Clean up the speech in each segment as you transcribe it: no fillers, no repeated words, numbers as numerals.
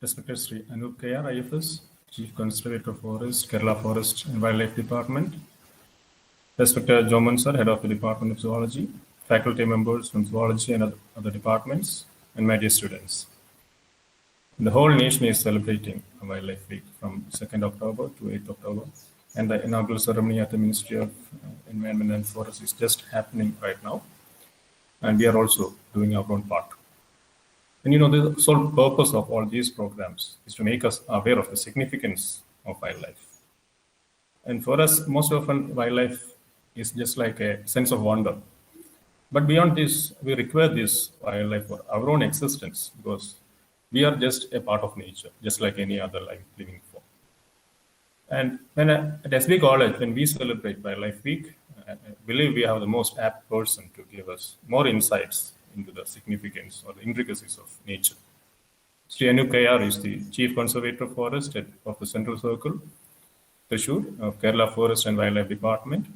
Respected Sri Anup Kayar, IFS, Chief Conservator Forest, Kerala Forest and Wildlife Department. Respected Joman Sir, Head of the Department of Zoology, faculty members from Zoology and other departments, and my dear students. The whole nation is celebrating Wildlife Week from 2nd October to 8th October, and the inaugural ceremony at the Ministry of Environment and Forest is just happening right now, and we are also doing our own part. And the sole purpose of all these programs is to make us aware of the significance of wildlife. And for us, most often wildlife is just like a sense of wonder. But beyond this, we require this wildlife for our own existence because we are just a part of nature, just like any other living form. And when at SB College, when we celebrate Wildlife Week, I believe we have the most apt person to give us more insights into the significance or the intricacies of nature. Sri Anup Kayar is the Chief Conservator of Forest of the Central Circle, Thrissur, of Kerala Forest and Wildlife Department.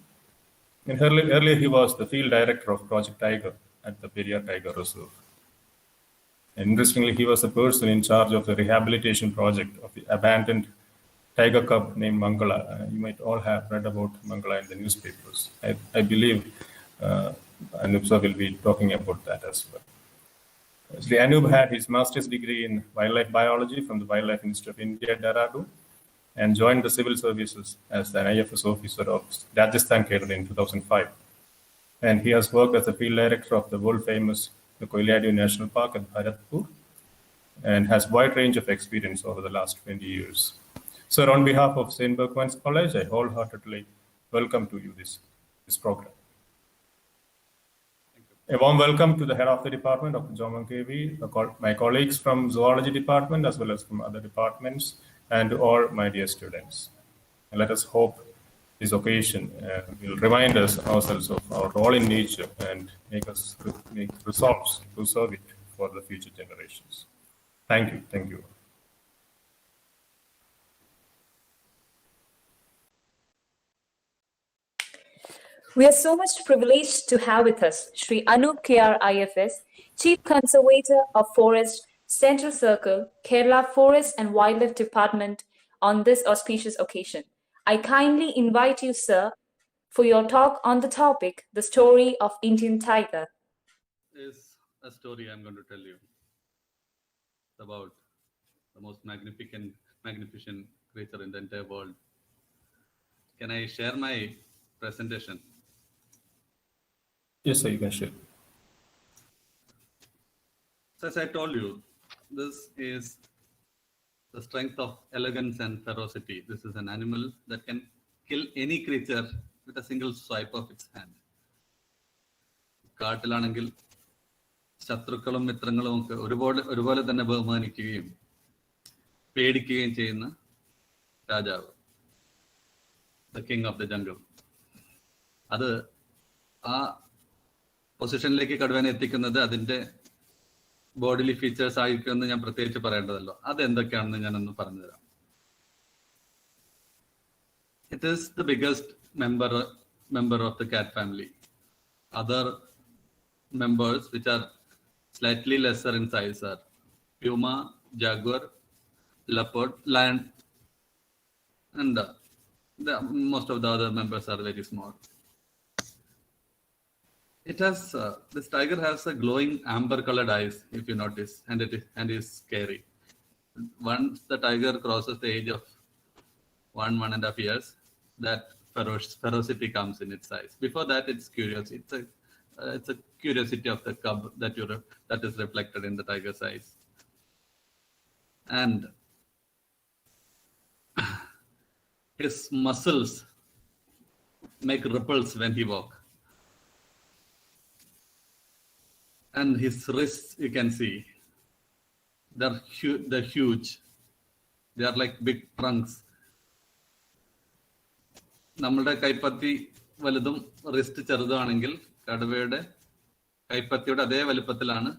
And earlier he was the Field Director of Project Tiger at the Periyar Tiger Reserve. And interestingly, he was the person in charge of the rehabilitation project of the abandoned tiger cub named Mangala. You might all have read about Mangala in the newspapers. I believe Anup sir will be talking about that as well. Sri Anup had his master's degree in wildlife biology from the Wildlife Institute of India, Dehradun, and joined the civil services as an IFS officer of Rajasthan Cadre in 2005. And he has worked as the field director of the world-famous Koiladu National Park at Bharatpur and has wide range of experience over the last 20 years. Sir, on behalf of St. Bergman's College, I wholeheartedly welcome to you this program. A warm welcome to the head of the department, Dr. Joman KV, my colleagues from Zoology department as well as from other departments, and to all my dear students. And let us hope this occasion will remind us ourselves of our role in nature and make us make resolves to serve it for the future generations. Thank you. Thank you. We are so much privileged to have with us Sri Anup Kayar IFS, Chief Conservator of Forest, Central Circle, Kerala Forest and Wildlife Department on this auspicious occasion. I kindly invite you, sir, for your talk on the topic, the story of Indian tiger. Is a story I'm going to tell you about the most magnificent creature in the entire world. Can I share my presentation? Yes, sir, you can share. So as I told you, this is the strength of elegance and ferocity. This is an animal that can kill any creature with a single swipe of its hand. കാട്ടിലാണെങ്കിൽ ശത്രുക്കളും മിത്രങ്ങളും ഒക്കെ ഒരുപോലെ തന്നെ ബഹുമാനിക്കുകയും പേടിക്കുകയും ചെയ്യുന്ന രാജാവ്, the king of the jungle. അത് ആ പൊസിഷനിലേക്ക് കടുവനെ എത്തിക്കുന്നത് അതിന്റെ ബോഡിലി ഫീച്ചേഴ്സ് ആയിരിക്കുമെന്ന് ഞാൻ പ്രത്യേകിച്ച് പറയേണ്ടതല്ലോ. അതെന്തൊക്കെയാണെന്ന് ഞാനൊന്ന് പറഞ്ഞുതരാം. It is the biggest member of the cat family. Other members which are slightly lesser in size are puma, jaguar, leopard, lion, and most of the other members are very small. It has this tiger has a glowing amber-colored eyes, if you notice, and is scary. Once the tiger crosses the age of 1.5 years, that ferocity comes in its eyes. Before that, it's curious. It's a curiosity of the cub that is reflected in the tiger's eyes. And his muscles make ripples when he walks. And his wrists, you can see, they're huge. They are like big trunks. നമ്മുടെ കൈപ്പത്തി വലുതും wrist ചെറുതുമാണെങ്കിൽ കടുവയുടെ കൈപ്പത്തിയുടെ അതേ വലുപ്പത്തിലാണ്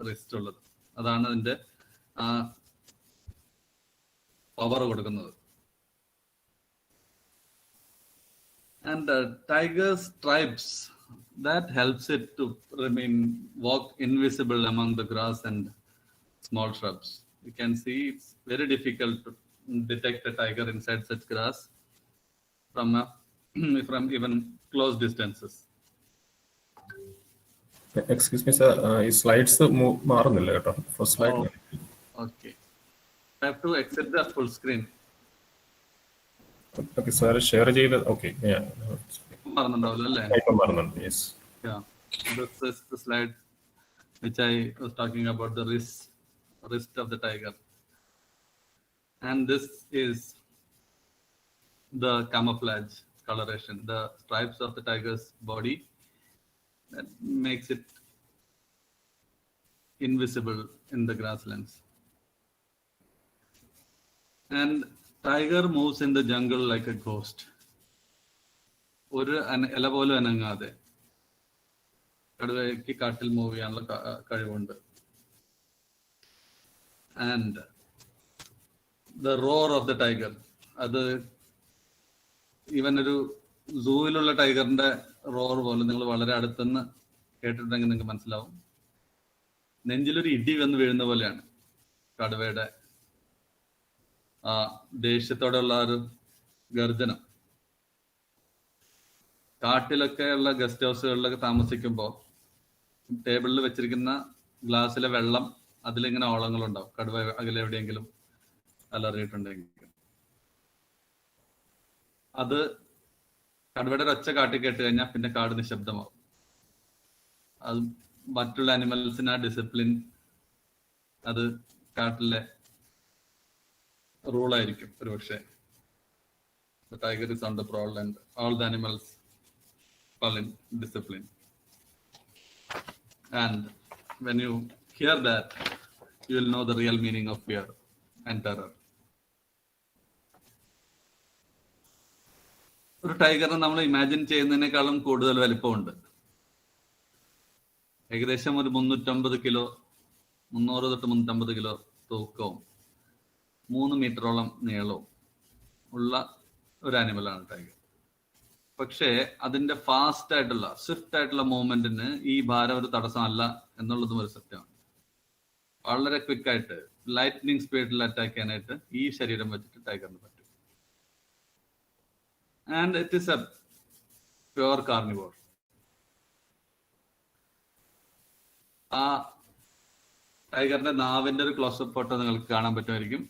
wrist ഉള്ളത്. അതാണ് അതിന്റെ power കൊടുക്കുന്നത്. And tiger's stripes, that helps it to walk invisible among the grass and small shrubs. You can see it's very difficult to detect a tiger inside such grass from from even close distances. Excuse me, sir. ഈ slides മാറുന്നില്ല കേട്ടോ. First slide. Okay. I have to exit the full screen. Okay, sir. Share ചെയ്ത്. Okay. Yeah. മാറുന്നുണ്ടാവില്ല അല്ലേ? ഇപ്പം മാറുന്നുണ്ട്. Yes. Yeah. This is the slide which I was talking about, the wrist of the tiger. And this is the camouflage coloration, the stripes of the tiger's body that makes it invisible in the grasslands. And tiger moves in the jungle like a ghost. ഒരു ഇല പോലും അനങ്ങാതെ കടുവയ്ക്ക് കാട്ടിൽ move ചെയ്യാനുള്ള കഴിവുണ്ട്. And the roar of the tiger, അത് even ഒരു സൂവിലുള്ള ടൈഗറിന്റെ roar പോലും നിങ്ങൾ വളരെ അടുത്തുനിന്ന് കേട്ടിട്ടുണ്ടെങ്കിൽ നിങ്ങൾക്ക് മനസ്സിലാവും. നെഞ്ചിലൊരു ഇടി വന്ന് വീഴുന്ന പോലെയാണ് കടുവയുടെ ആ ദേഷ്യത്തോടെയുള്ള ഒരു ഗർജനം. കാട്ടിലൊക്കെ ഉള്ള ഗസ്റ്റ് ഹൗസുകളിലൊക്കെ താമസിക്കുമ്പോൾ ടേബിളിൽ വെച്ചിരിക്കുന്ന ഗ്ലാസ്സിലെ വെള്ളം അതിലിങ്ങനെ ഓളങ്ങളുണ്ടാവും, കടുവ അകലെ എവിടെയെങ്കിലും അലറിയിട്ടുണ്ടെങ്കിൽ. അത് കടുവയുടെ ഒച്ച കാട്ടി കേട്ട് കഴിഞ്ഞാൽ പിന്നെ കാട് നിശബ്ദമാവും. അത് മറ്റുള്ള അനിമൽസിന് ആ ഡിസിപ്ലിൻ, അത് കാട്ടിലെ റൂളായിരിക്കും ഒരുപക്ഷെ. Tiger is on the prowl and all the animals fall in discipline. And when you hear that, you will know the real meaning of fear and terror. ഒരു ടൈഗറിനെ നമ്മൾ ഇമാജിൻ ചെയ്യുന്നതിനേക്കാളും കൂടുതൽ വലിപ്പമുണ്ട്. ഏകദേശം ഒരു 350 കിലോ, 300 തൊട്ട് 350 കിലോ തൂക്കവും 3 മീറ്ററോളം നീളവും ഉള്ള ഒരു ആനിമലാണ് ടൈഗർ. പക്ഷേ അതിന്റെ ഫാസ്റ്റ് ആയിട്ടുള്ള, സ്വിഫ്റ്റ് ആയിട്ടുള്ള മൂവ്മെന്റിന് ഈ ഭാരം ഒരു തടസ്സമല്ല എന്നുള്ളതും ഒരു സത്യമാണ്. വളരെ ക്വിക്കായിട്ട് ലൈറ്റ്നിങ് സ്പീഡിൽ അറ്റാക്ക് ചെയ്യാനായിട്ട് ഈ ശരീരം വെച്ചിട്ട് ടൈഗറിന് പറ്റും. And it is A pure carnivore. ആ ടൈഗറിന്റെ നാവിന്റെ ഒരു ക്ലോസപ്പ് ഫോട്ടോ നിങ്ങൾക്ക് കാണാൻ പറ്റുമായിരിക്കും.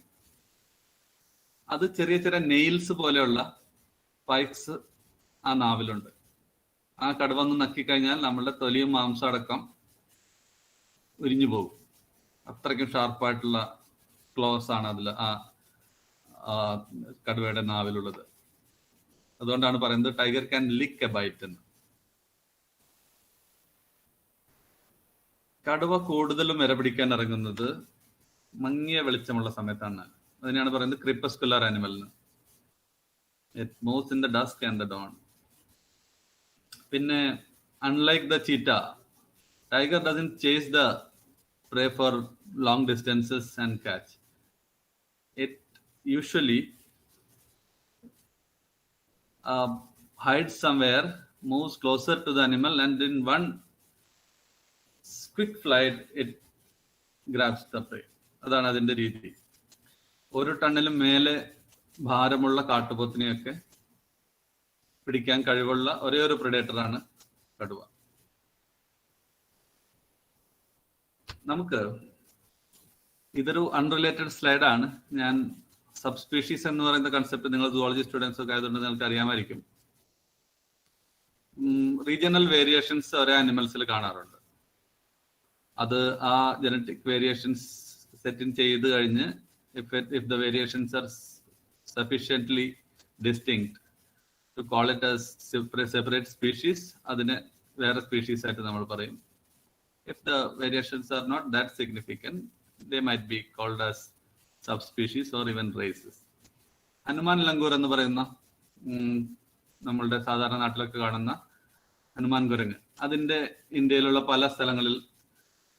അത് ചെറിയ ചെറിയ നെയിൽസ് പോലെയുള്ള സ്പൈക്സ് ആ നാവിലുണ്ട്. ആ കടുവ ഒന്ന് നക്കിക്കഴിഞ്ഞാൽ നമ്മളുടെ തൊലിയും മാംസം അടക്കം ഉരിഞ്ഞു പോകും. അത്രയ്ക്കും ഷാർപ്പായിട്ടുള്ള ക്ലോസ് ആണ് അതിൽ ആ കടുവയുടെ നാവിലുള്ളത്. അതുകൊണ്ടാണ് പറയുന്നത് tiger can lick a bite എന്ന്. കടുവ കൂടുതലും ഇര പിടിക്കാൻ ഇറങ്ങുന്നത് മങ്ങിയ വെളിച്ചമുള്ള സമയത്താണ്. അതിനെയാണ് പറയുന്നത് ക്രിപ്പസ്കുലർ ആനിമൽ എന്ന്. It moves in the dusk and the dawn. പിന്നെ unlike the cheetah, tiger doesn't chase the prey for long distances and catch. It usually hides somewhere, moves closer to the animal, and in one quick flight it grabs the prey. അതാണ് അതിന്റെ രീതി. 1 ടണ്ണിലും മേലെ ഭാരമുള്ള കാട്ടുപോത്തിനെയൊക്കെ പിടിക്കാൻ കഴിവുള്ള ഒരേ ഒരു പ്രെഡേറ്ററാണ് കടുവ. നമുക്ക് ഇതൊരു അൺറിലേറ്റഡ് സ്ലൈഡാണ്. ഞാൻ സബ് സ്പീഷീസ് എന്ന് പറയുന്ന കൺസെപ്റ്റ് നിങ്ങൾ സുവോളജി സ്റ്റുഡൻസ് ഒക്കെ ആയതുകൊണ്ട് നിങ്ങൾക്ക് അറിയാമായിരിക്കും. റീജിയണൽ വേരിയേഷൻസ് ഒരേ അനിമൽസിൽ കാണാറുണ്ട്. അത് ആ ജനറ്റിക് വേരിയേഷൻസ് സെറ്റ് ഇൻ ചെയ്ത് കഴിഞ്ഞ് if the variations are sufficiently distinct to call it as separate species, adine vera species aayittu nammal parayum. If the variations are not that significant, they might be called as subspecies or even races. Hanuman langur എന്ന് പറയുന്ന നമ്മളുടെ സാധാരണ നാട്ടിലൊക്കെ കാണുന്ന ഹനുമാൻ കുരങ്ങ്, അതിന്റെ ഇന്ത്യയിലുള്ള പല സ്ഥലങ്ങളിൽ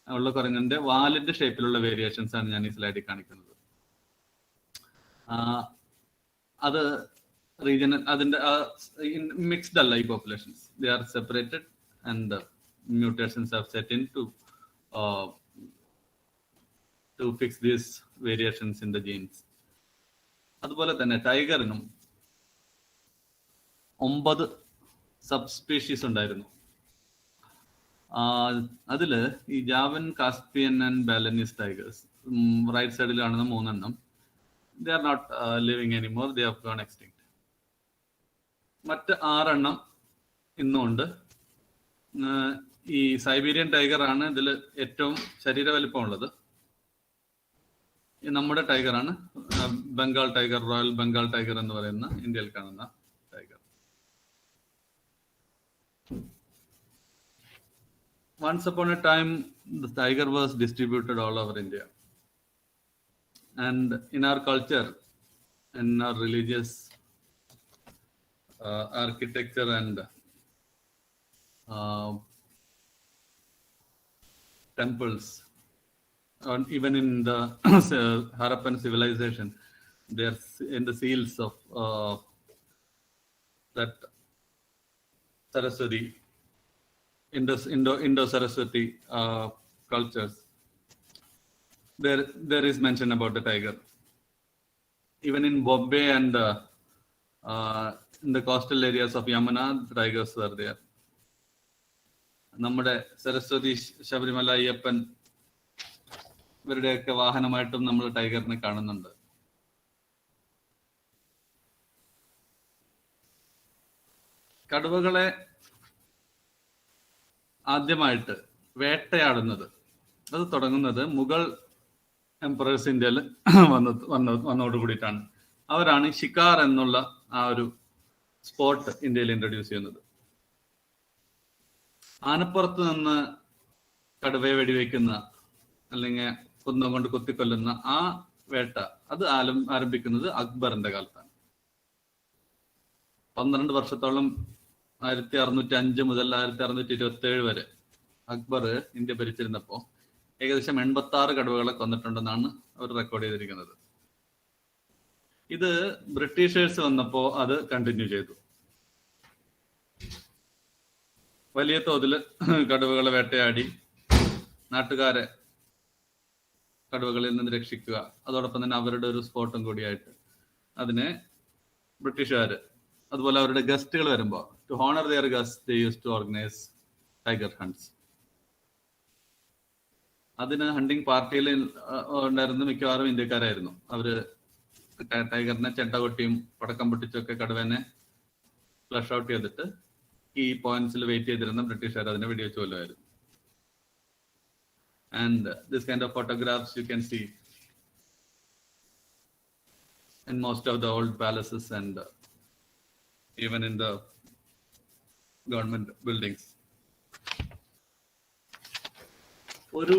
ഉള്ള കുരങ്ങിന്റെ വാലിന്റെ ഷേപ്പിലുള്ള വേരിയേഷൻസ് ആണ് ഞാൻ ഈ സ്ലൈഡിൽ കാണിക്കുന്നത്. അത് റീജിയണൽ, അതിന്റെ മിക്സ്ഡ് അല്ല ഈ populations. They are separated and mutations have set in to to fix these variations in the genes. അതുപോലെ തന്നെ ടൈഗറിനും 9 സബ് സ്പീഷീസ് ഉണ്ടായിരുന്നു. അതിൽ ഈ Javan, Caspian and Balinese tigers right സൈഡിൽ കാണുന്ന 3 എണ്ണം, they are not living anymore, they have gone extinct. മറ്റ് 6 എണ്ണം ഇന്നും ഉണ്ട്. ഈ സൈബീരിയൻ ടൈഗർ ആണ് ഇതിൽ ഏറ്റവും ശരീര വലിപ്പമുള്ളത്. നമ്മുടെ ടൈഗറാണ് Bengal tiger, royal Bengal tiger എന്ന് പറയുന്ന ഇന്ത്യയിൽ കാണുന്ന tiger. Once upon a time, the tiger was distributed all over India. And in our culture, in our religious architecture and temples, and even in the Harappan civilization, there's in the seals of that Saraswati, Indo-Saraswati cultures, there is mention about the tiger. Even in Bombay and in the coastal areas of Yamuna, the tigers were there. നമ്മുടെ സരസ്വതി, ശബരിമല, അയ്യപ്പൻ ഇവരുടെയൊക്കെ വാഹനമായിട്ടും നമ്മൾ ടൈഗറിനെ കാണുന്നുണ്ട്. കടുവകളെ ആദ്യമായിട്ട് വേട്ടയാടുന്നത് അത് തുടങ്ങുന്നത് Mughal emperors ഇന്ത്യയിൽ വന്നോടുകൂടിയിട്ടാണ്. അവരാണ് ഷിക്കാർ എന്നുള്ള ആ ഒരു സ്പോർട്ട് ഇന്ത്യയിൽ ഇൻട്രൊഡ്യൂസ് ചെയ്യുന്നത്. ആനപ്പുറത്ത് നിന്ന് കടുവയെ വെടിവെക്കുന്ന അല്ലെങ്കിൽ കുന്നം കൊണ്ട് കുത്തിക്കൊല്ലുന്ന ആ വേട്ട അത് ആരംഭിക്കുന്നത് അക്ബറിന്റെ കാലത്താണ്. 12 വർഷത്തോളം 1605 മുതൽ 1627 വരെ അക്ബർ ഇന്ത്യ ഭരിച്ചിരുന്നപ്പോൾ ഏകദേശം 86 കടുവകളെ കൊന്നിട്ടുണ്ടെന്നാണ് അവർ റെക്കോർഡ് ചെയ്തിരിക്കുന്നത്. ഇത് ബ്രിട്ടീഷേഴ്സ് വന്നപ്പോൾ അത് കണ്ടിന്യൂ ചെയ്തു. വലിയ തോതിൽ കടുവകളെ വേട്ടയാടി നാട്ടുകാരെ കടുവകളിൽ നിന്ന് രക്ഷിക്കുക, അതോടൊപ്പം തന്നെ അവരുടെ ഒരു സ്പോട്ടും കൂടിയായിട്ട് അതിനെ ബ്രിട്ടീഷുകാർ, അതുപോലെ അവരുടെ ഗസ്റ്റുകൾ വരുമ്പോൾ to honour their guest they use to organise tiger hunts. അതിന് ഹണ്ടിങ് പാർട്ടിയിൽ ഉണ്ടായിരുന്ന മിക്കവാറും ഇന്ത്യക്കാരായിരുന്നു. അവര് ടൈഗറിനെ ചെണ്ട കൊട്ടിയും പടക്കം പൊട്ടിച്ചൊക്കെ കടുവനെ ഫ്ലഷ് ഔട്ട് ചെയ്തിട്ട് ഈ പോയിന്റ്സിൽ വെയിറ്റ് ചെയ്തിരുന്ന ബ്രിട്ടീഷുകാർ അതിനെ വെടിവെച്ച് കൊല്ലുമായിരുന്നു. And this kind of photographs you can see in most of the old palaces and even in the government buildings. ഒരു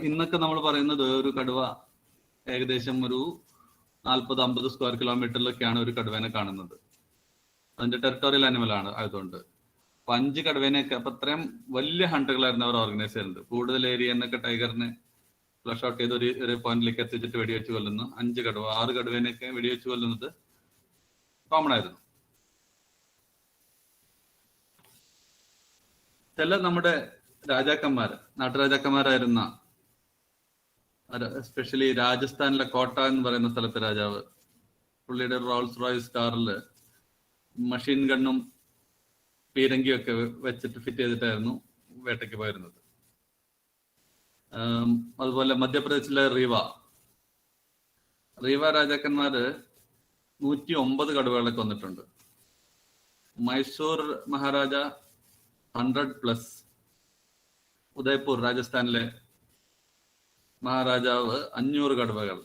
ഇന്നൊക്കെ നമ്മൾ പറയുന്നത് ഒരു കടുവ ഏകദേശം ഒരു 40-50 സ്ക്വയർ കിലോമീറ്ററിലൊക്കെയാണ് ഒരു കടുവേനെ കാണുന്നത്. അതിന്റെ ടെറിട്ടോറിയൽ ആനിമൽ ആണ് ആയതുകൊണ്ട് 5 കടുവേനെയൊക്കെ അപ്പൊ അത്രയും വലിയ ഹണ്ടുകളായിരുന്നു അവർ ഓർഗനൈസ് ചെയ്യുന്നത്. കൂടുതൽ ഏരിയ എന്നൊക്കെ ടൈഗറിനെ ഫ്ലഷ് ഔട്ട് ചെയ്ത് ഒരു പോയിന്റിലേക്ക് എത്തിച്ചിട്ട് വെടിവെച്ച് കൊല്ലുന്നു. 5 കടുവ 6 കടുവേനെയൊക്കെ വെടിവെച്ച് കൊല്ലുന്നത് കോമൺ ആയിരുന്നു. ചില നമ്മുടെ രാജാക്കന്മാർ, നാട്ടുരാജാക്കന്മാരായിരുന്ന, എസ്പെഷ്യലി രാജസ്ഥാനിലെ കോട്ട എന്ന് പറയുന്ന സ്ഥലത്തെ രാജാവ്, പുള്ളിയുടെ റോൾസ് റോയ്സ് കാറിൽ മെഷീൻ ഗണ്ണും പീരങ്കിയൊക്കെ വെച്ചിട്ട് ഫിറ്റ് ചെയ്തിട്ടായിരുന്നു വേട്ടയ്ക്ക് പോയിരുന്നത്. അതുപോലെ മധ്യപ്രദേശിലെ റീവ രാജാക്കന്മാര് 109 കടുവകളെ കൊന്നിട്ടുണ്ട്. മൈസൂർ മഹാരാജ 100+. ഉദയ്പൂർ രാജസ്ഥാനിലെ മഹാരാജാവ് 500 കടുവകൾ.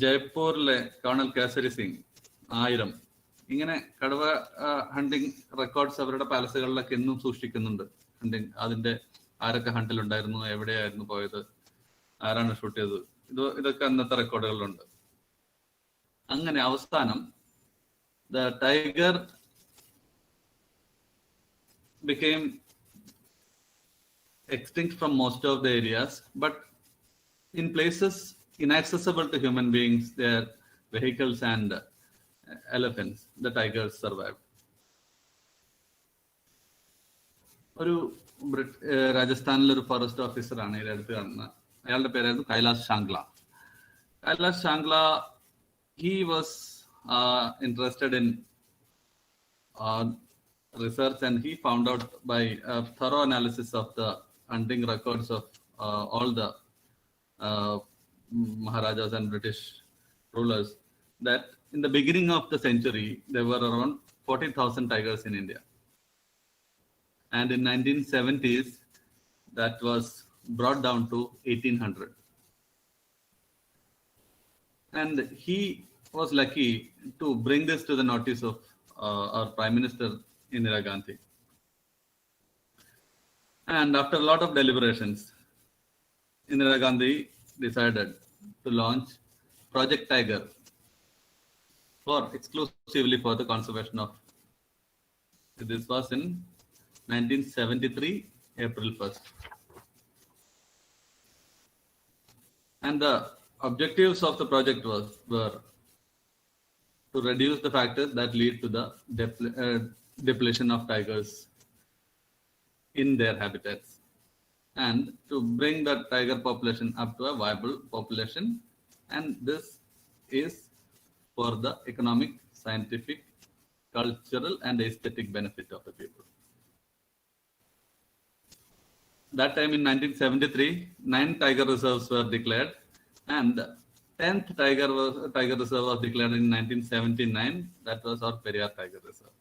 ജയ്പൂരിലെ കേണൽ കേസരി സിംഗ് 1000. ഇങ്ങനെ കടുവ ഹണ്ടിങ് റെക്കോർഡ്സ് അവരുടെ പാലസുകളിലൊക്കെ ഇന്നും സൂക്ഷിക്കുന്നുണ്ട്. ഹണ്ടിങ് അതിന്റെ ആരൊക്കെ ഹണ്ടിലുണ്ടായിരുന്നു, എവിടെയായിരുന്നു പോയത്, ആരാണ് ഷൂട്ട് ചെയ്തത്, ഇതൊക്കെ അന്നത്തെ റെക്കോർഡുകളിലുണ്ട്. അങ്ങനെ അവസാനം the tiger became extinct from most of the areas, but in places inaccessible to human beings, their vehicles and elephants, the tigers survived. ഒരു രാജസ്ഥാനിലെ ഒരു ഫോറസ്റ്റ് ഓഫീസറാണ് ഇതിനടുത്ത് കാണുന്നത്. അയാളുടെ പേരായിരുന്നു Kailas ശാങ്ക്ല. Kailas ശാങ്ക്ല, he was interested in research, and he found out by a thorough analysis of the hunting records of all the Maharajas and British rulers that in the beginning of the century there were around 40,000 tigers in India, and in 1970s that was brought down to 1,800. And he was lucky to bring this to the notice of our Prime Minister Indira Gandhi. And after a lot of deliberations, Indira Gandhi decided to launch Project Tiger exclusively for the conservation of. This was in 1973, April 1st. And the objectives of the project were to reduce the factors that lead to the depletion of tigers in their habitats, and to bring the tiger population up to a viable population. And this is for the economic, scientific, cultural, and aesthetic benefit of the people. That time in 1973, 9 tiger reserves were declared, and 10th tiger reserve was declared in 1979. That was our Periyar Tiger Reserve.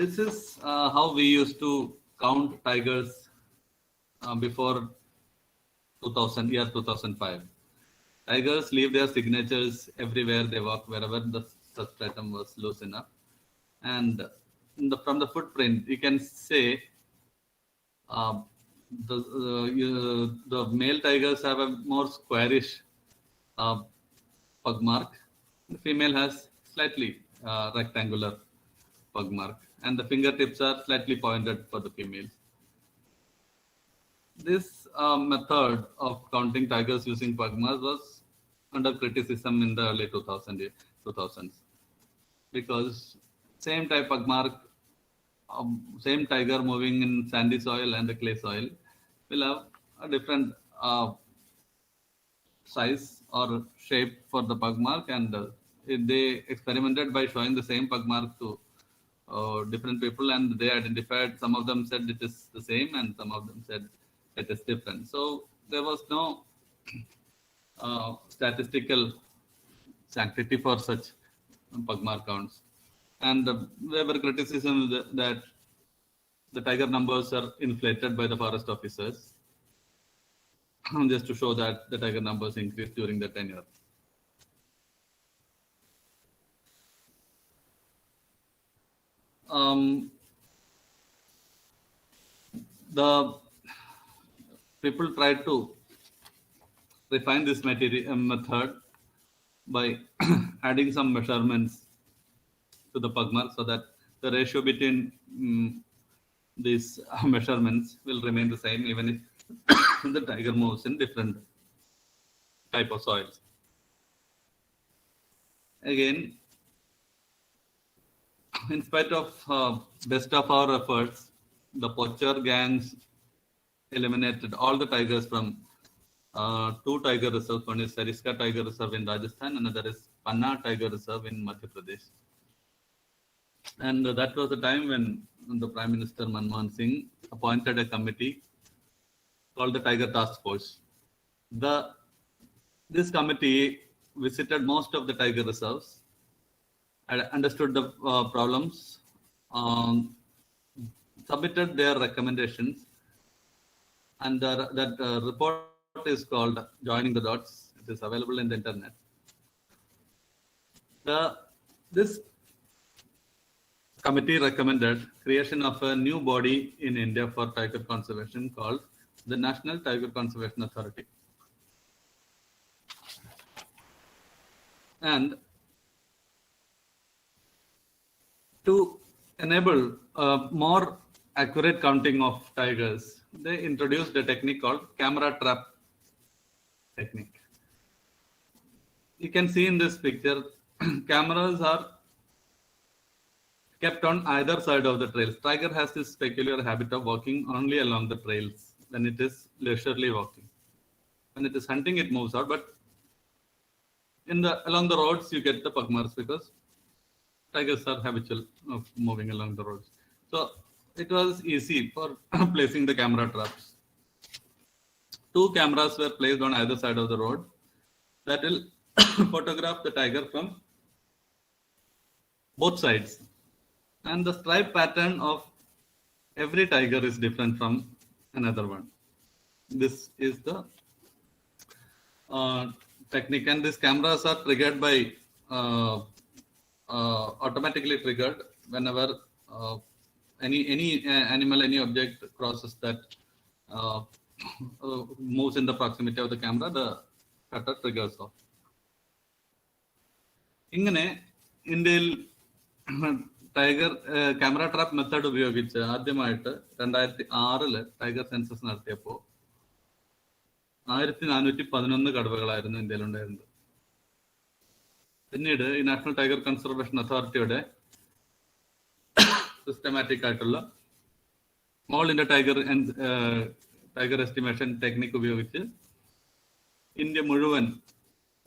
This is how we used to count tigers before 2005. Tigers leave their signatures everywhere they walk, wherever the substratum was loose enough. And from the footprint, you can say the male tigers have a more squarish pug mark. The female has slightly rectangular pug mark, and the fingertips are slightly pointed for the females. This method of counting tigers using pug marks was under criticism in the early 2000s, because same type pug mark, same tiger moving in sandy soil and the clay soil will have a different size or shape for the pug mark, and they experimented by showing the same pug mark to different people, and they identified, some of them said it is the same and some of them said it is different. So there was no statistical sanctity for such pug mark counts. And there were criticisms that the tiger numbers are inflated by the forest officers just to show that the tiger numbers increased during the tenure. The people tried to refine this method by adding some measurements to the pug mark, so that the ratio between these measurements will remain the same even if the tiger moves in different type of soils. Again, in spite of best of our efforts, the poacher gangs eliminated all the tigers from 2 tiger reserves. One is Sariska Tiger Reserve in Rajasthan, another is Panna Tiger Reserve in Madhya Pradesh. And that was the time when the Prime Minister Manmohan Singh appointed a committee called the Tiger Task Force. This committee visited most of the tiger reserves, understood the problems, submitted their recommendations, and that report is called Joining the Dots. It is available in the internet. This committee recommended creation of a new body in India for tiger conservation called the National Tiger Conservation Authority. And to enable more accurate counting of tigers, they introduced a technique called camera trap technique. you can see in this picture, cameras are kept on either side of the trails. Tiger has this peculiar habit of walking only along the trails when it is leisurely walking. When it is hunting, it moves out, but along the roads, you get the pugmars because tigers are habitual of moving along the roads. So it was easy for placing the camera traps. 2 cameras were placed on either side of the road that will photograph the tiger from both sides. And the stripe pattern of every tiger is different from another one. This is the technique, and these cameras are triggered by automatically triggered whenever any animal, any object crosses that moves in the proximity of the camera, the shutter triggers off. ഇങ്ങനെ ഇന്ത്യയിൽ tiger camera trap method ഉപയോഗിച്ച് ആദ്യമായിട്ട് 2006 tiger census നടത്തിയപ്പോൾ 1411 കടുവകളായിരുന്നു ഇന്ത്യയിൽ ഉണ്ടായിരുന്നത്. പിന്നീട് ഈ national tiger conservation അതോറിറ്റിയുടെ സിസ്റ്റമാറ്റിക് ആയിട്ടുള്ള small India tiger estimation technique ഉപയോഗിച്ച് ഇന്ത്യ മുഴുവൻ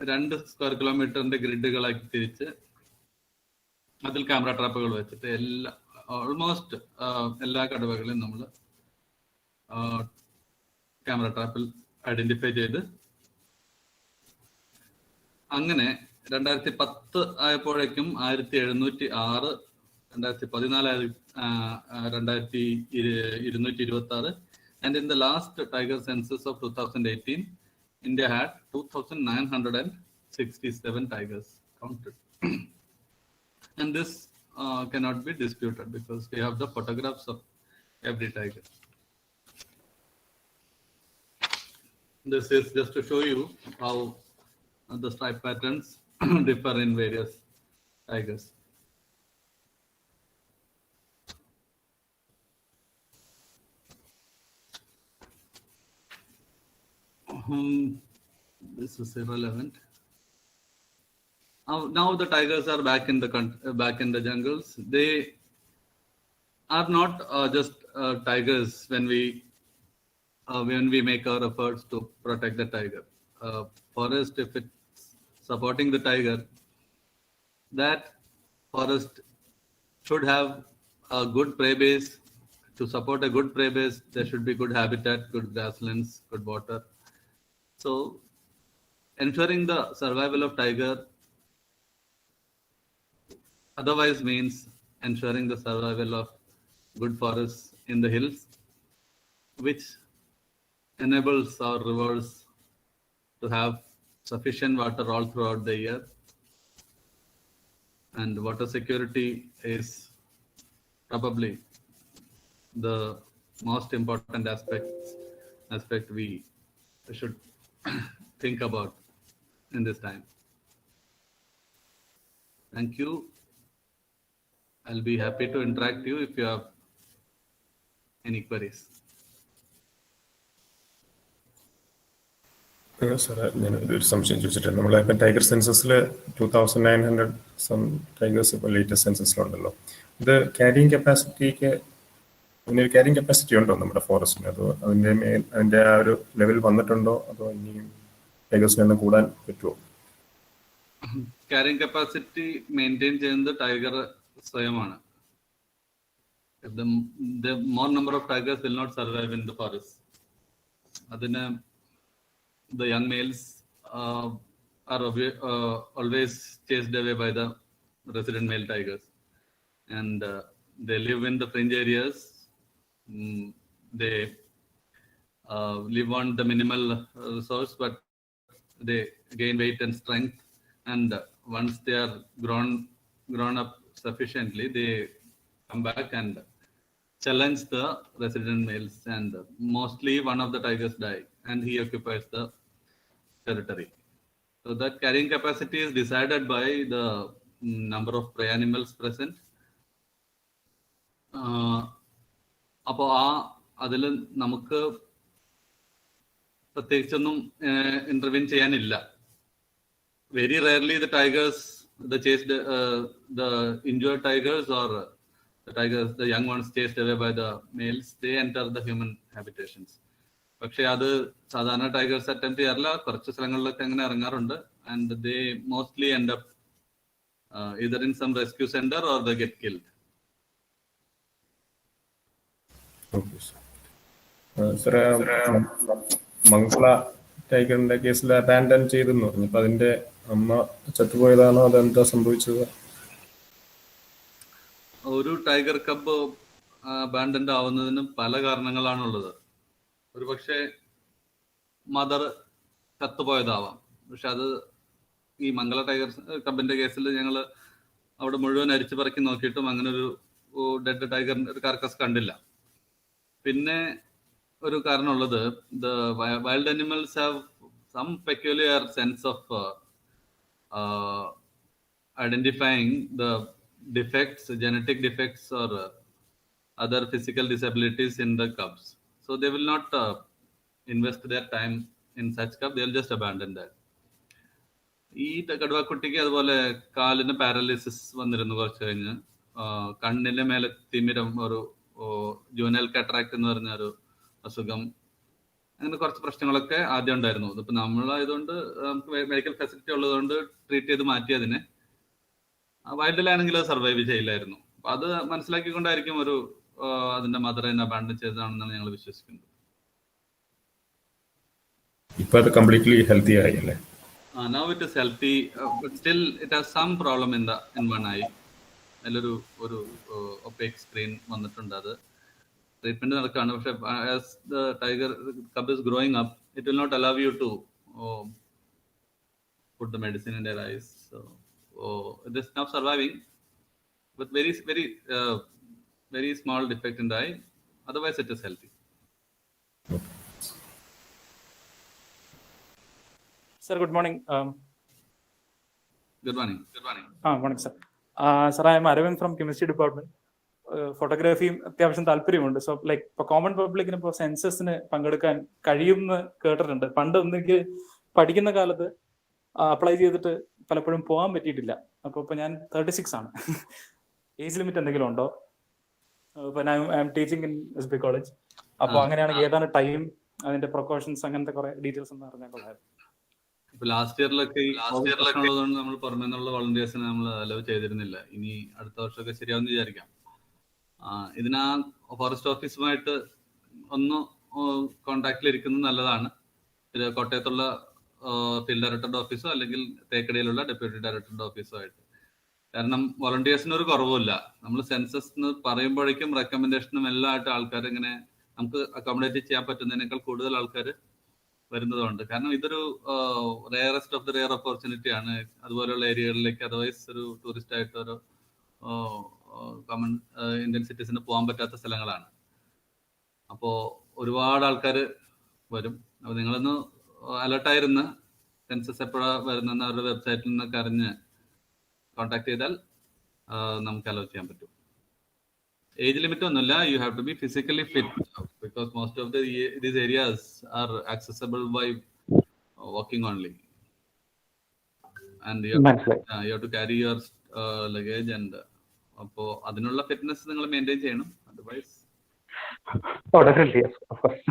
2 സ്ക്വയർ കിലോമീറ്ററിന്റെ ഗ്രിഡുകളാക്കി തിരിച്ച് അതിൽ ക്യാമറ ട്രാപ്പുകൾ വെച്ചിട്ട് ഓൾമോസ്റ്റ് എല്ലാ കടുവകളെയും നമ്മൾ ക്യാമറ ട്രാപ്പിൽ ഐഡന്റിഫൈ ചെയ്ത് അങ്ങനെ 2010 ആയപ്പോഴേക്കും 1706, 2014 2226, and in the last tiger census of 2018, India had 2,967 tigers counted. And this cannot be disputed because we have the photographs of every tiger. This is just to show you how the stripe patterns differ in various tigers. This is irrelevant. Now the tigers are back in the jungles. They are not just tigers when we make our efforts to protect the tiger. Forest, if it's supporting the tiger, that forest should have a good prey base. To support a good prey base, there should be good habitat, good grasslands, good water. So ensuring the survival of tiger otherwise means ensuring the survival of good forests in the hills, which enables our rivers to have sufficient water all throughout the year. And water security is probably the most important aspect we should think about in this time. Thank you. I'll be happy to interact you if you have any queries. സാറേ, ഞാൻ ഒരു സംശയം ചോദിച്ചിട്ടുണ്ട്. നമ്മളിപ്പോൾ tiger സെൻസസിൽ 2900 some tigers ഇപ്പോൾ latest സെൻസസിലുണ്ടല്ലോ. ഇത് carrying കപ്പാസിറ്റിക്ക് അതിനൊരു carrying capacity ഉണ്ടോ നമ്മുടെ ഫോറസ്റ്റിന്? അതോ അതിൻ്റെ ആ ഒരു ലെവൽ വന്നിട്ടുണ്ടോ? അതോ ഇനിയും ടൈഗേഴ്സിന് എണ്ണം കൂടാൻ പറ്റുമോ? ക്യാരിങ് കപ്പാസിറ്റി മെയിൻറ്റെയിൻ ചെയ്യുന്നത് tiger സ്വയമാണ്. The more number of tigers will not survive in the forest. അതിന് the young males are always chased away by the resident male tigers, and they live in the fringe areas. They live on the minimal resource, but they gain weight and strength, and once they are grown up sufficiently, they come back and challenge the resident males, and mostly one of the tigers die and he occupies the territory. So that carrying capacity is decided by the number of prey animals present. അപ്പോൾ അതിൽ നമുക്ക് പ്രത്യേകിച്ചൊന്നും ഇന്റർവ്യൂൻ ചെയ്യാനില്ല. very rarely the tigers, the injured tigers or the tigers, the young ones chased away by the males, they enter the human habitations. പക്ഷെ അത് സാധാരണ tigers attempt ചെയ്യാറില്ല. കുറച്ച് സ്ഥലങ്ങളിലൊക്കെ അങ്ങനെ ഇറങ്ങാറുണ്ട്. And they mostly end up either in some rescue center or they get killed. Okay, sir. മംഗള ടൈഗറിന്റെ കേസിൽ abandon ചെയ്തെന്ന് പറഞ്ഞു. അപ്പൊ അതിന്റെ അമ്മ ചത്തുപോയതാണോ, അതെന്താ സംഭവിച്ചത്? ഒരു ടൈഗർ കബ് അബാൻഡൻഡ് ആവുന്നതിന് പല കാരണങ്ങളാണുള്ളത്. ഒരു പക്ഷേ മദർ ചത്തുപോയതാവാം. പക്ഷെ അത് ഈ മംഗള ടൈഗർ കബിന്റെ കേസിൽ ഞങ്ങൾ അവിടെ മുഴുവൻ അരിച്ചു പറക്കി നോക്കിയിട്ടും അങ്ങനെ ഒരു ഡെഡ് ടൈഗറിന്റെ ഒരു കാർക്കസ് കണ്ടില്ല. പിന്നെ ഒരു കാരണമുള്ളത്, the wild animals have some peculiar sense of identifying the defects, genetic defects or other physical disabilities in the cubs. So they will not invest their time in such cub. They will just abandon that. ഈ കടുവാക്കുട്ടിക്ക് അതുപോലെ കാലിന് paralysis വന്നിരുന്നു. കുറച്ച് കഴിഞ്ഞ് കണ്ണിന്റെ മേലെ തിമിരം, ഒരു ജൂനൽ കാറ്ററാക്ട് എന്ന് പറഞ്ഞ ഒരു അസുഖം, അങ്ങനെ കുറച്ച് പ്രശ്നങ്ങളൊക്കെ ആദ്യം ഉണ്ടായിരുന്നു. ഇതിപ്പോ നമ്മളായതുകൊണ്ട് നമുക്ക് മെഡിക്കൽ ഫെസിലിറ്റി ഉള്ളതുകൊണ്ട് ട്രീറ്റ് ചെയ്ത് മാറ്റി അതിനെ. വൈൽഡിലാണെങ്കിൽ അത് സർവൈവ് ചെയ്യില്ലായിരുന്നു. അപ്പൊ അത് മനസ്സിലാക്കിക്കൊണ്ടായിരിക്കും ഒരു അതിന്റെ മദറിനെ അബാൻഡൻ ചെയ്തതാണെന്നാണ് ഞങ്ങൾ വിശ്വസിക്കുന്നത്. ഇപ്പൊ അത് കംപ്ലീറ്റ്ലി ഹെൽത്തി ആയില്ലേ? Now it is healthy, but still it has some problem in one eye. അതിലൊരു opaque screen വന്നിട്ടുണ്ട്. അത് ട്രീറ്റ്മെന്റ് നടക്കുകയാണ്. പക്ഷെ as the tiger cub is growing up, it will not allow you to put the medicine in their eyes. So it is now surviving with very small defect in the eye. Otherwise it is healthy. Sir, good morning. Good morning. Morning, sir. Sir, I am Arvind from chemistry department. ഫോട്ടോഗ്രാഫിയും അത്യാവശ്യം താല്പര്യമുണ്ട്. So like ഇപ്പോൾ common പബ്ലിക്കിന് ഇപ്പോൾ സെൻസസിന് പങ്കെടുക്കാൻ കഴിയുമെന്ന് കേട്ടിട്ടുണ്ട്. പണ്ട് ഒന്നെങ്കിൽ പഠിക്കുന്ന കാലത്ത് അപ്ലൈ ചെയ്തിട്ട് പലപ്പോഴും പോകാൻ പറ്റിയിട്ടില്ല. അപ്പോൾ ഇപ്പോൾ ഞാൻ 36 ആണ്. ഏജ് ലിമിറ്റ് എന്തെങ്കിലും ഉണ്ടോ? ഇപ്പം I am teaching in SB college. അപ്പോൾ അങ്ങനെയാണെങ്കിൽ ഏതാണ് ടൈം, അതിന്റെ പ്രിക്കോഷൻസ്, അങ്ങനത്തെ കുറെ ഡീറ്റെയിൽസ് എന്ന് പറഞ്ഞാൽ കൊള്ളായിരുന്നു. ഇപ്പൊ ലാസ്റ്റ് ഇയറിലൊക്കെ നമ്മൾ പുറമേ നിന്നുള്ള വോളണ്ടിയേഴ്സിനെ നമ്മൾ അലവ് ചെയ്തിരുന്നില്ല. ഇനി അടുത്ത വർഷമൊക്കെ ശരിയാവുമെന്ന് വിചാരിക്കാം. ഇതിനാ ഫോറസ്റ്റ് ഓഫീസുമായിട്ട് ഒന്ന് കോണ്ടാക്റ്റിൽ ഇരിക്കുന്നത് നല്ലതാണ്. ഇത് കോട്ടയത്തുള്ള ഫീൽഡ് ഡയറക്ടറുടെ ഓഫീസോ അല്ലെങ്കിൽ തേക്കടിയിലുള്ള ഡെപ്യൂട്ടി ഡയറക്ടറുടെ ഓഫീസോ ആയിട്ട്. കാരണം വോളണ്ടിയേഴ്സിന് ഒരു കുറവുമില്ല. നമ്മൾ സെൻസസ് എന്ന് പറയുമ്പോഴേക്കും റെക്കമെൻഡേഷനും എല്ലാം ആയിട്ട് ആൾക്കാർ ഇങ്ങനെ നമുക്ക് അക്കോമഡേറ്റ് ചെയ്യാൻ പറ്റുന്നതിനേക്കാൾ കൂടുതൽ ആൾക്കാർ വരുന്നതുകൊണ്ട്. കാരണം ഇതൊരു rarest of the rare opportunity ആണ്. അതുപോലെയുള്ള ഏരിയകളിലേക്ക് അതർവൈസ് ഒരു ടൂറിസ്റ്റ് ആയിട്ട് ഒരു കോമൺ ഇന്ത്യൻ സിറ്റിസിന് പോകാൻ പറ്റാത്ത സ്ഥലങ്ങളാണ്. അപ്പോൾ ഒരുപാട് ആൾക്കാർ വരും. അപ്പോൾ നിങ്ങളൊന്ന് അലർട്ടായിരുന്ന് സെൻസസ് എപ്പോഴാണ് വരുന്നതെന്ന് അവരുടെ വെബ്സൈറ്റിൽ നിന്നൊക്കെ അറിഞ്ഞ് കോൺടാക്ട് ചെയ്താൽ നമുക്ക് അലോ ചെയ്യാൻ പറ്റും. ഏജ് ലിമിറ്റ് ഒന്നുമില്ല. You have to be physically fit because most of these areas are accessible by walking only, and you have to carry your luggage and appo adinulla fitness ningal maintain cheyanam. Otherwise definitely, yes, of course.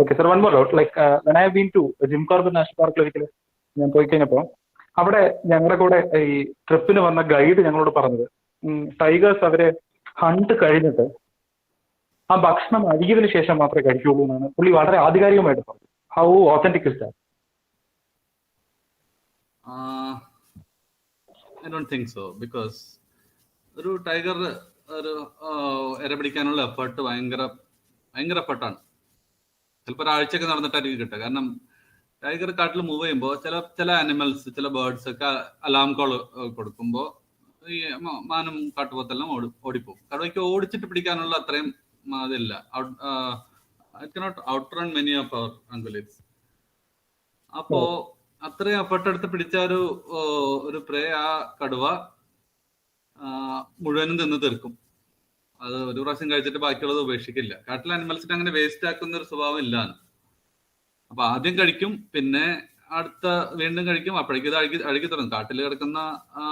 Okay sir, one more doubt. Like when I have been to Jim Corbett National Park ഒരിക്കൽ ഞാൻ പോയി കഴിഞ്ഞപ്പോൾ അവിടെ ഞങ്ങളുടെ കൂടെ ഈ ട്രിപ്പിന് വന്ന ഗൈഡ് ഞങ്ങളോട് പറഞ്ഞത് ടൈഗേഴ്സ് അവരെ ഹണ്ട് കഴിഞ്ഞിട്ട് ആ ഭക്ഷണം അഴുകിയതിനു ശേഷം മാത്രമേ കഴിക്കുള്ളൂ എന്നാണ് പുള്ളി വളരെ ആധികാരികമായിട്ട് പറഞ്ഞത്. How authentic is that? I don't think so, because ഒരു ടൈഗർ ഒരു ഇര പിടിക്കാനുള്ള എഫേർട്ട് ഭയങ്കര എഫേർട്ടാണ്. ചിലപ്പോൾ ഒരാഴ്ചയൊക്കെ നടന്നിട്ടായിരിക്കും കിട്ടുക. കാരണം ടൈഗർ കാട്ടിൽ മൂവ് ചെയ്യുമ്പോൾ ചില ആനിമൽസ്, ചില ബേർഡ്സ് ഒക്കെ അലാം കോൾ കൊടുക്കുമ്പോൾ ഈ മാനും കാട്ടുപോത്തെല്ലാം ഓടിപ്പോകും. കടുവയ്ക്ക് ഓടിച്ചിട്ട് പിടിക്കാനുള്ള അത്രയും അതില്ല. I cannot outrun many of our ungulates. അപ്പോ അത്രയും എഫർട്ട് എടുത്ത് പിടിച്ച ഒരു പ്രേ ആ കടുവ മുഴുവനും തിന്ന് തീർക്കും. അത് ഒരു പ്രാവശ്യം കഴിച്ചിട്ട് ബാക്കിയുള്ളത് ഉപേക്ഷിക്കില്ല. കാട്ടിലെ അനിമൽസിന് അങ്ങനെ വേസ്റ്റ് ആക്കുന്ന ഒരു സ്വഭാവം ഇല്ലാണ്. അപ്പൊ ആദ്യം കഴിക്കും, പിന്നെ അടുത്ത വീണ്ടും കഴിക്കും. അപ്പോഴേക്കും ഇത് അഴുകി തുടങ്ങും. കാട്ടിൽ കിടക്കുന്ന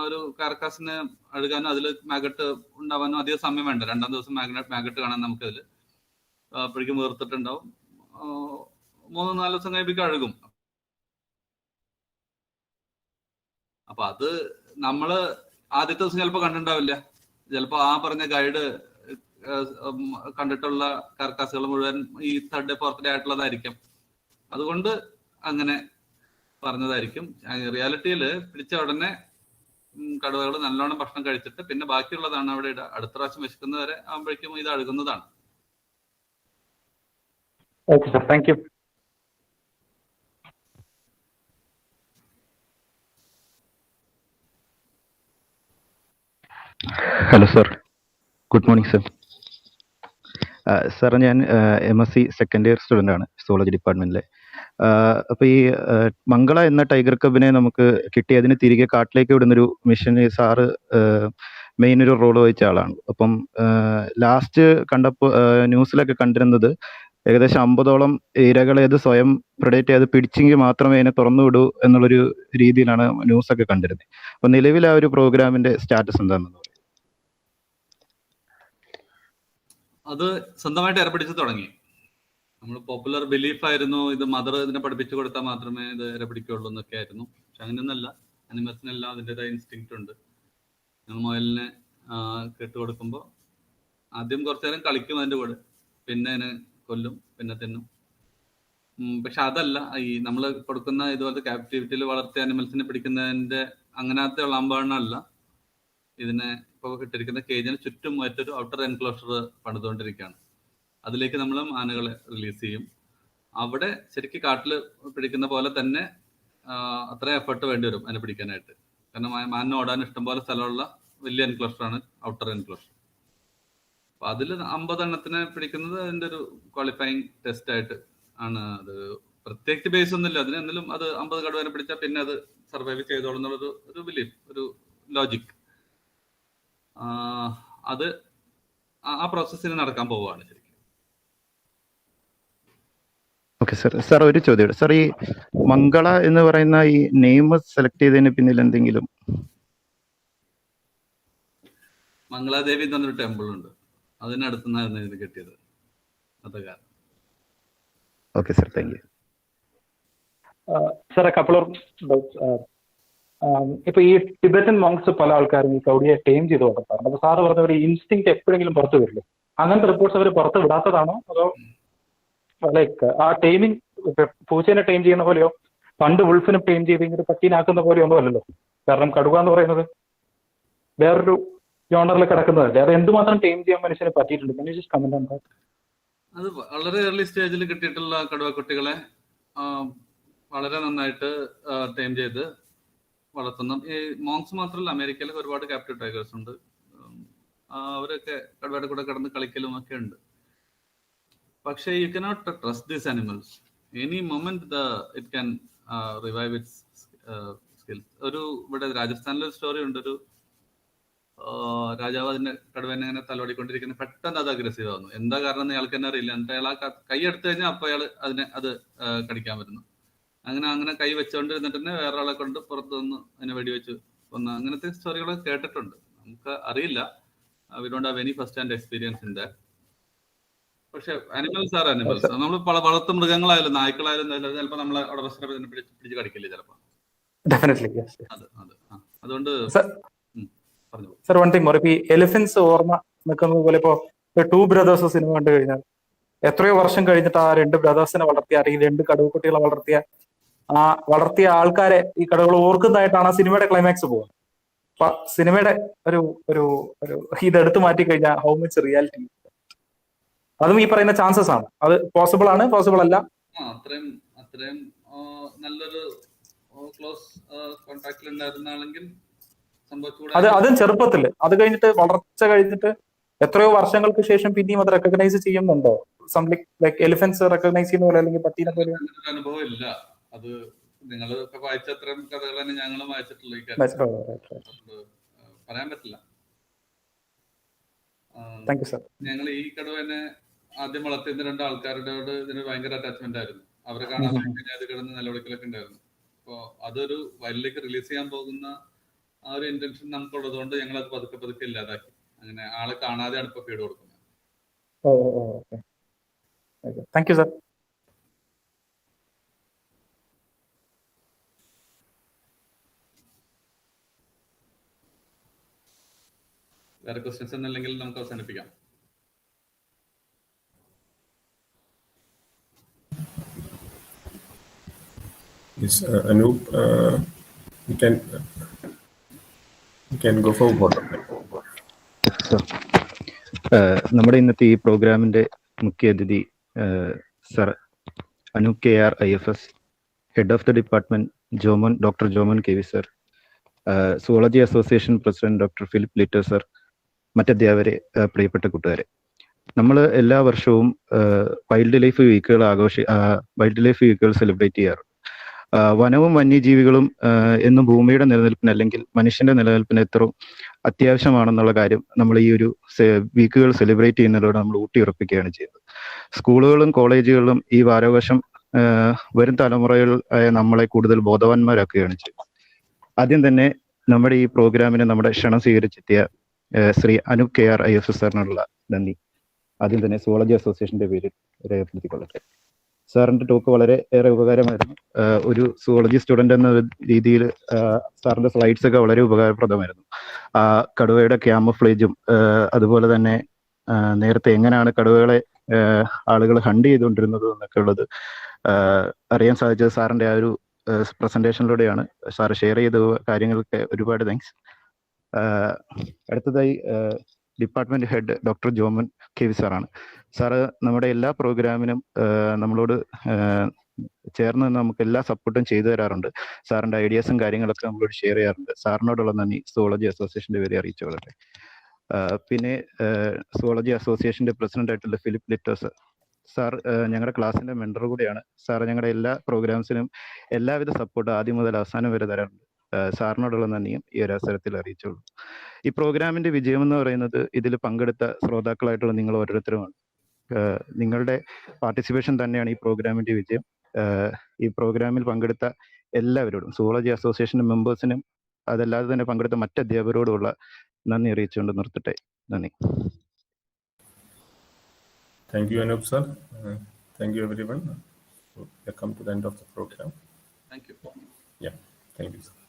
ഒരു കാർക്കാസിനെ അഴുകാനും അതിൽ മാഗട്ട് ഉണ്ടാവാനും അധികം സമയം വേണ്ട. 2-ാം ദിവസം മാഗട്ട് കാണാൻ നമുക്കതിൽ അപ്പോഴേക്കും വേർത്തിട്ടുണ്ടാവും. 3-4 ദിവസം കഴിയുമ്പോൾ അഴുകും. അപ്പൊ അത് നമ്മള് ആദ്യത്തെ ദിവസം ചിലപ്പോൾ കണ്ടിട്ടുണ്ടാവില്ല. ചിലപ്പോൾ ആ പറഞ്ഞ ഗൈഡ് കണ്ടിട്ടുള്ള കാർക്കാസുകൾ മുഴുവൻ ഈ 3rd day 4th day ആയിട്ടുള്ളതായിരിക്കും. അതുകൊണ്ട് അങ്ങനെ പറഞ്ഞതായിരിക്കും. റിയാലിറ്റിയിൽ പിടിച്ച ഉടനെ കടുവകൾ നല്ലോണം ഭക്ഷണം കഴിച്ചിട്ട് പിന്നെ ബാക്കിയുള്ളതാണ് അവിടെ ഇടുക. അടുത്ത പ്രാവശ്യം വിശക്കുന്നവരെ ആകുമ്പോഴേക്കും ഇത് അഴുകുന്നതാണ്. Okay sir, thank you. Hello sir, good morning sir. Sir ഞാൻ MSc സെക്കൻഡ് ഇയർ സ്റ്റുഡൻ്റ് ആണ് സുവോളജി ഡിപ്പാർട്ട്മെൻറ്റിലെ. അപ്പോൾ ഈ മംഗള എന്ന ടൈഗർ കബിനെ നമുക്ക് കിട്ടി അതിന് തിരികെ കാട്ടിലേക്ക് വിടുന്നൊരു മിഷന് സാറ് മെയിൻ ഒരു റോൾ വഹിച്ച ആളാണ്. അപ്പം ലാസ്റ്റ് കണ്ടപ്പോൾ ന്യൂസിലൊക്കെ കണ്ടിരുന്നത് ഏകദേശം 50ഓളം ഇരകളെ അത് സ്വയം പ്രെഡേറ്റ് ചെയ്ത് പിടിച്ചെങ്കിൽ മാത്രമേ അതിനെ തുറന്നു വിടൂ എന്നുള്ളൊരു രീതിയിലാണ് ന്യൂസൊക്കെ കണ്ടിരുന്നത്. അപ്പോൾ നിലവിൽ ആ ഒരു പ്രോഗ്രാമിന്റെ സ്റ്റാറ്റസ് എന്താണെന്ന്? അത് സ്വന്തമായിട്ട് ഇരപിടിച്ച് തുടങ്ങി. നമ്മൾ പോപ്പുലർ ബിലീഫ് ആയിരുന്നു ഇത് മദർ ഇതിനെ പഠിപ്പിച്ചു കൊടുത്താൽ മാത്രമേ ഇത് ഇരപിടിക്കുള്ളൂ എന്നൊക്കെ ആയിരുന്നു. പക്ഷെ അങ്ങനെയൊന്നല്ല. അനിമൽസിനെല്ലാം അതിൻ്റെതായ ഇൻസ്റ്റിങ്ക്റ്റ് ഉണ്ട്. ഞങ്ങൾ മുയലിനെ കെട്ടുകൊടുക്കുമ്പോൾ ആദ്യം കുറച്ചു നേരം കളിക്കും അതിൻ്റെ കൂടെ, പിന്നെ അതിനെ കൊല്ലും, പിന്നെ തിന്നും. പക്ഷെ അതല്ല ഈ നമ്മൾ കൊടുക്കുന്ന ഇതുപോലത്തെ ക്യാപ്റ്റിവിറ്റിയിൽ വളർത്തിയ അനിമൽസിനെ പിടിക്കുന്നതിൻ്റെ അങ്ങനത്തെ ഉള്ള അമ്പാണല്ല. ഇതിനെ ഇപ്പോൾ ഇട്ടിരിക്കുന്ന കേജിന് ചുറ്റും മറ്റൊരു ഔട്ടർ എൻക്ലോഷർ പണിതുകൊണ്ടിരിക്കുകയാണ്. അതിലേക്ക് നമ്മൾ ആനകളെ റിലീസ് ചെയ്യും. അവിടെ ശരിക്കും കാട്ടിൽ പിടിക്കുന്ന പോലെ തന്നെ അത്രയും എഫേർട്ട് വേണ്ടി വരും അതിനെ പിടിക്കാനായിട്ട്. കാരണം മാനിന് ഓടാൻ ഇഷ്ടംപോലെ സ്ഥലമുള്ള വലിയ എൻക്ലോഷറാണ് ഔട്ടർ എൻക്ലോഷർ. അപ്പൊ അതിൽ 50 എണ്ണത്തിനെ പിടിക്കുന്നത് അതിൻ്റെ ഒരു ക്വാളിഫയിങ് ടെസ്റ്റ് ആയിട്ട് ആണ്. അത് പ്രത്യേകിച്ച് ബേസ് ഒന്നുമില്ല അതിന്. എന്നാലും അത് 50 കടുവനെ പിടിച്ചാൽ പിന്നെ അത് സർവൈവ് ചെയ്തോളും എന്നുള്ളൊരു ഒരു ബിലീഫ്, ഒരു ലോജിക്. അത് ആ പ്രോസസ്സിന് നടക്കാൻ പോവുകയാണ് ശരിക്കും. Okay sir. സാർ ഒരു ചോദ്യം സാർ, ഈ മംഗള എന്ന് പറയുന്ന ഈ നെയിം സെലക്ട് ചെയ്തതിന് പിന്നിൽ എന്തെങ്കിലും? മംഗളാദേവി എന്നൊരു ടെമ്പിൾ ഉണ്ട്, അതിനടുത്തുനിന്നായിരുന്നു ഇത് കിട്ടിയത്. അത് കാരണം. Okay sir, thank U. Sir couple of ഇപ്പൊ ഈ ടിബറ്റൻ മോങ്സ് പല ആൾക്കാരും ഈ കൗഡിയെ ടൈം ചെയ്ത് കൊടുക്കാറുണ്ട്. അപ്പൊ സാറ് പറഞ്ഞ ഒരു ഇൻസ്റ്റിങ് എപ്പോഴെങ്കിലും പുറത്തു വരില്ലേ? അങ്ങനത്തെ റിപ്പോർട്ട്സ് അവർ പുറത്ത് വിടാത്തതാണോ അതോ ലൈക്ക് ആ ടൈമിങ് പൂച്ചേനെ ടൈം ചെയ്യുന്ന പോലെയോ പണ്ട് വുൾഫിനെ ടൈം ചെയ്ത് പട്ടീനാക്കുന്ന പോലെയോ ഒന്നും അല്ലല്ലോ? കാരണം കടുവ എന്ന് പറയുന്നത് വേറൊരു ജോണറിൽ കിടക്കുന്നതല്ലേ. അത് എന്തുമാത്രം ടൈം ചെയ്യാൻ മനുഷ്യന് പറ്റിയിട്ടുണ്ട്? അത് വളരെ ഏർലി സ്റ്റേജിൽ കിട്ടിയിട്ടുള്ള കടുവ കുട്ടികളെ വളരെ നന്നായിട്ട് ടൈം ചെയ്ത് വളർത്തുന്ന ഈ മോങ്സ് മാത്രമല്ല, അമേരിക്കയിലൊക്കെ ഒരുപാട് ക്യാപ്റ്റീവ് ടൈഗേഴ്സ് ഉണ്ട്. അവരൊക്കെ കടുവയുടെ കൂടെ കിടന്ന് കളിക്കലും ഒക്കെ ഉണ്ട്. പക്ഷേ you cannot trust these animals. Any moment it can revive it's skills. ഇവിടെ രാജസ്ഥാനിലൊരു സ്റ്റോറി ഉണ്ട്. ഒരു രാജാവ് അതിന്റെ കടുവനെ ഇങ്ങനെ തലോടിക്കൊണ്ടിരിക്കുന്ന പെട്ടെന്ന് അത് അഗ്രസീവ് ആവുന്നു. എന്താ കാരണം എന്ന് അയാൾക്ക് തന്നെ അറിയില്ല. എന്നിട്ട് അയാൾ ആ കൈ എടുത്തു കഴിഞ്ഞാൽ അപ്പൊ അയാൾ അത് കടിക്കാൻ വരുന്നു. അങ്ങനെ കൈ വെച്ചുകൊണ്ടിരുന്നിട്ട് തന്നെ വേറൊരാളെ കൊണ്ട് പുറത്തു നിന്ന് അതിനെ വെടിവെച്ച് കൊന്ന അങ്ങനത്തെ സ്റ്റോറികളൊക്കെ കേട്ടിട്ടുണ്ട്. നമുക്ക് അറിയില്ല. We don't have any first hand experience in that. പക്ഷെ അനിമൽസ് ആർ അനിമൽസ്. നമ്മൾ വളർത്തു മൃഗങ്ങളായാലും നായ്ക്കളായാലും ചിലപ്പോൾ നമ്മളെ അവിടെ പിടിച്ച് കടിക്കില്ലേ ചിലപ്പോൾ. അതുകൊണ്ട് സർ വൺ തിങ് ഇപ്പൊ ഈ എലിഫന്റ്സ് ഓർമ്മ നിൽക്കുന്നത് പോലെ ഇപ്പോ ടു ബ്രദേഴ്സ് സിനിമ കണ്ടു കഴിഞ്ഞാൽ എത്രയോ വർഷം കഴിഞ്ഞിട്ട് ആ 2 ബ്രദേഴ്സിനെ വളർത്തിയ അല്ലെങ്കിൽ 2 കടുവക്കുട്ടികളെ വളർത്തിയ ആൾക്കാരെ ഈ കടുവകൾ ഓർക്കുന്നതായിട്ടാണ് ആ സിനിമയുടെ ക്ലൈമാക്സ് പോകുന്നത്. അപ്പൊ സിനിമയുടെ ഒരു ഒരു ഒരു ഇതെടുത്തു മാറ്റി കഴിഞ്ഞാൽ ഹൗ മച്ച് റിയാലിറ്റി? അതും ഈ പറയുന്ന ചാൻസസ് ആണ്. അത് പോസിബിൾ ആണ്, പോസിബിൾ അല്ല? അത്രയും നല്ലൊരു ക്ലോസ് കോൺടാക്റ്റിൽ ഉണ്ടായിരുന്നാണെങ്കിൽ അതും ചെറുപ്പത്തില്, അത് കഴിഞ്ഞിട്ട് വളർച്ച കഴിഞ്ഞിട്ട് എത്രയോ വർഷങ്ങൾക്ക് ശേഷം പിന്നെയും അത് റെക്കഗ്നൈസ് ചെയ്യുന്നുണ്ടോ? എലിഫന്റ്സ് റെക്കഗ്നൈസ് ചെയ്യുന്ന പോലെ അല്ലെങ്കിൽ പട്ടീനെ പോലെ അനുഭവം ഇല്ല. അത് നിങ്ങളൊക്കെ വായിച്ച അത്രയും കഥകൾ തന്നെ ഞങ്ങളും വായിച്ചിട്ടുള്ള പറയാൻ പറ്റില്ല. ഞങ്ങൾ ഈ കടുവനെ ആദ്യം വളർത്തിയ 2 ആൾക്കാരോട് ഇതിന് ഭയങ്കര അറ്റാച്ച്മെന്റ് ആയിരുന്നു. അവരെ കാണാൻ ഇത് കിടന്ന് നിലവിളിക്കലൊക്കെ ഉണ്ടായിരുന്നു. അപ്പോൾ അതൊരു വയലിലേക്ക് റിലീസ് ചെയ്യാൻ പോകുന്ന ആ ഒരു ഇന്റൻഷൻ നമുക്കുള്ളത് കൊണ്ട് ഞങ്ങൾ അത് പതുക്കെ പതുക്കെ ഇല്ലാതാക്കി. അങ്ങനെ ആളെ കാണാതെയാണ് ഇപ്പോൾ ഫീഡ് കൊടുക്കുന്നത്. ഓക്കെ. Thank you sir. വേറെ ക്വസ്റ്റ്യൻസ് ഒന്നുമില്ലെങ്കിൽ നമുക്ക് അവസാനിപ്പിക്കാം. Yes, Anoop, you can go for water. നമ്മുടെ ഇന്നത്തെ ഈ പ്രോഗ്രാമിന്റെ മുഖ്യ അതിഥി sir Anoop KR IFS, head of the department doctor Joman KV sir, zoology association president doctor Philip ലിറ്റർ സർ, മറ്റധ്യാപകരെ, പ്രിയപ്പെട്ട കൂട്ടുകാരെ, നമ്മൾ എല്ലാ വർഷവും വൈൽഡ് ലൈഫ് വീക്കുകൾ സെലിബ്രേറ്റ് ചെയ്യാറുണ്ട്. വനവും വന്യജീവികളും എന്നും ഭൂമിയുടെ നിലനിൽപ്പിന് അല്ലെങ്കിൽ മനുഷ്യന്റെ നിലനിൽപ്പിന് എത്ര അത്യാവശ്യമാണെന്നുള്ള കാര്യം നമ്മൾ ഈ ഒരു വീക്കുകൾ സെലിബ്രേറ്റ് ചെയ്യുന്നതിലൂടെ നമ്മൾ ഊട്ടിയുറപ്പിക്കുകയാണ് ചെയ്യുന്നത്. സ്കൂളുകളും കോളേജുകളിലും ഈ വാരാഘോഷം വരും തലമുറകളായ നമ്മളെ കൂടുതൽ ബോധവാന്മാരാക്കുകയാണ് ചെയ്യുന്നത്. ആദ്യം തന്നെ നമ്മുടെ ഈ പ്രോഗ്രാമിന് നമ്മുടെ ക്ഷണം സ്വീകരിച്ചെത്തിയ ശ്രീ അനൂപ് KR IFS സാറിനുള്ള നന്ദി ആദ്യം തന്നെ സുവോളജി അസോസിയേഷന്റെ പേരിൽ രേഖപ്പെടുത്തിക്കൊള്ളട്ടെ. സാറിന്റെ ടോക്ക് വളരെ ഏറെ ഉപകാരമായിരുന്നു. ഒരു സുവോളജി സ്റ്റുഡന്റ് എന്ന രീതിയിൽ സാറിന്റെ സ്ലൈഡ്സ് ഒക്കെ വളരെ ഉപകാരപ്രദമായിരുന്നു. കടുവയുടെ ക്യാമഫ്ലേജും അതുപോലെ തന്നെ നേരത്തെ എങ്ങനെയാണ് കടുവകളെ ആളുകൾ ഹണ്ട് ചെയ്തുകൊണ്ടിരുന്നത് എന്നൊക്കെ ഉള്ളത് അറിയാൻ സാധിച്ചത് സാറിന്റെ ആ ഒരു പ്രസന്റേഷനിലൂടെയാണ്. സാറ് ഷെയർ ചെയ്ത കാര്യങ്ങൾക്ക് ഒരുപാട് താങ്ക്സ്. അടുത്തതായി department head doctor Joman KV സാറാണ്. സാറ് നമ്മുടെ എല്ലാ പ്രോഗ്രാമിനും നമ്മളോട് ചേർന്ന് നമുക്ക് എല്ലാ സപ്പോർട്ടും ചെയ്തു തരാറുണ്ട്. സാറിന്റെ ഐഡിയാസും കാര്യങ്ങളൊക്കെ നമ്മളോട് ഷെയർ ചെയ്യാറുണ്ട്. സാറിനോടുള്ള നന്ദി സുവോളജി അസോസിയേഷന്റെ പേര് അറിയിച്ചുകൊള്ളട്ടെ. പിന്നെ സുവോളജി അസോസിയേഷന്റെ പ്രസിഡന്റ് ആയിട്ടുള്ള ഫിലിപ്പ് ലിറ്റർ സാർ ഞങ്ങളുടെ ക്ലാസ്സിന്റെ മെന്റർ കൂടിയാണ്. സാർ ഞങ്ങളുടെ എല്ലാ പ്രോഗ്രാംസിനും എല്ലാവിധ സപ്പോർട്ട് ആദ്യം മുതൽ അവസാനം വരെ തരാറുണ്ട്. സാറിനോടുള്ള നന്ദിയും ഈ ഒരു അവസരത്തിൽ അറിയിച്ചോളൂ. ഈ പ്രോഗ്രാമിന്റെ വിജയം എന്ന് പറയുന്നത് ഇതിൽ പങ്കെടുത്ത ശ്രോതാക്കളായിട്ടുള്ള നിങ്ങൾ ഓരോരുത്തരുമാണ്. നിങ്ങളുടെ പാർട്ടിസിപ്പേഷൻ തന്നെയാണ് ഈ പ്രോഗ്രാമിന്റെ വിജയം. ഈ പ്രോഗ്രാമിൽ പങ്കെടുത്ത എല്ലാവരോടും സുവോളജി അസോസിയേഷൻ മെമ്പേഴ്സിനും അതല്ലാതെ തന്നെ പങ്കെടുത്ത മറ്റ് അധ്യാപകരോടുമുള്ള നന്ദി അറിയിച്ചുകൊണ്ട് നിർത്തട്ടെ. നന്ദി. Thank you, Anoop sir. Thank you, everyone. We have come to the end of the program. Thank you. Yeah, thank you, sir.